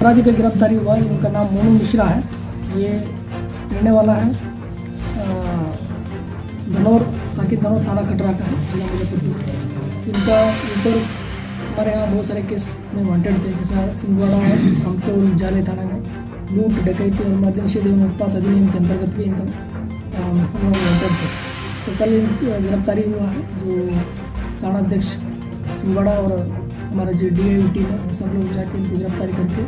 अपराधी का गिरफ्तारी हुआ। इनका नाम मोनू मिश्रा है। ये रहने वाला है साकिब धनौर थाना कटरा का है, जिला मुजफ्फरपुर। इनका ऊपर हमारे यहाँ बहुत सारे केस में वांटेड थे, जैसा सिंगवाड़ा है, हमटोल जाले थाना में लूट डकैती और मद्य निषेध एवं उत्पाद अधिनियम के अंतर्गत भी इनका वांटेड थे। तो कल गिरफ्तारी हुआ है, जो थानाध्यक्ष सिंगवाड़ा और हमारा जो DIU टीम है, सब लोग जाके इनकी गिरफ्तारी करके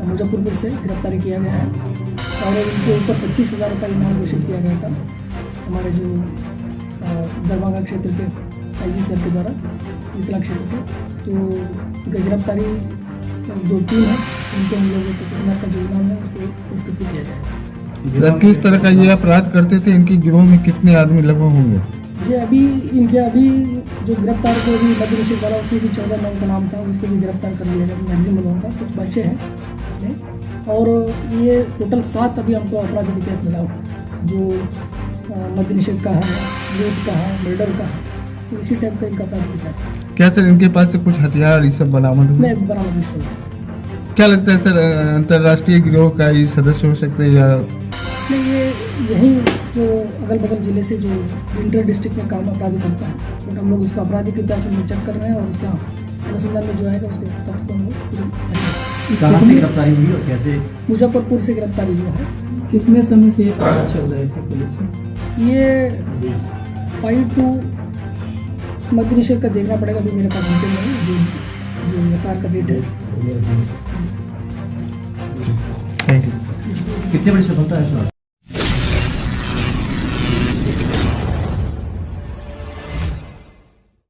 मुजफ्फरपुर से गिरफ्तारी किया गया है। और इनके ऊपर 25,000 रुपये इनाम घोषित किया गया था हमारे जो दरभंगा क्षेत्र के IG सर के द्वारा, मिथिला क्षेत्र के। तो इनका गिरफ्तारी जो टीम है, उनको हम लोग 25,000 का जो इनाम है उसको पुरस्कृत किया जाएगा। सर, किस तरह का ये अपराध करते थे? इनके गिरोह में कितने आदमी लगभग होंगे? जी, अभी जो गिरफ्तार को भी मद्य निषेध वाला, उसमें भी 14 लोगों का नाम था, उसको भी गिरफ्तार कर लिया गया। मैक्सिमम लोगों का कुछ बच्चे हैं इसमें, और ये टोटल 7 अभी हमको अपराधी का केस मिला हुआ, जो मद्य निषेध का है, लूट का है, मर्डर का है। तो इसी टाइप का इनका अपराधी का केस है। क्या सर इनके पास से कुछ हथियार ये सब बरामद हुए? नहीं, बरामद नहीं हुआ। क्या लगता है सर, अंतर्राष्ट्रीय गिरोह का ये सदस्य हो सकते हैं या नहीं? ये यहीं जो अगल बगल जिले से जो इंटर डिस्ट्रिक्ट में काम अपराधी करता है, बट हम लोग उसको अपराधी की तरह से चेक कर रहे हैं, और उसका अनुसंधान में जो आएगा उसके तथ्य को हम लोग कहाँ से गिरफ्तारी हुई और कैसे? मुजफ्फरपुर से गिरफ्तारी हुआ है। कितने समय से ये पता चल रहे थे पुलिस में? ये 5-2 मद्य निषेध का देखना पड़ेगा, अभी मेरे पास डिटेल नहीं जो FIR का डेट है। Thank you. कितने बड़ी सफलता है सर?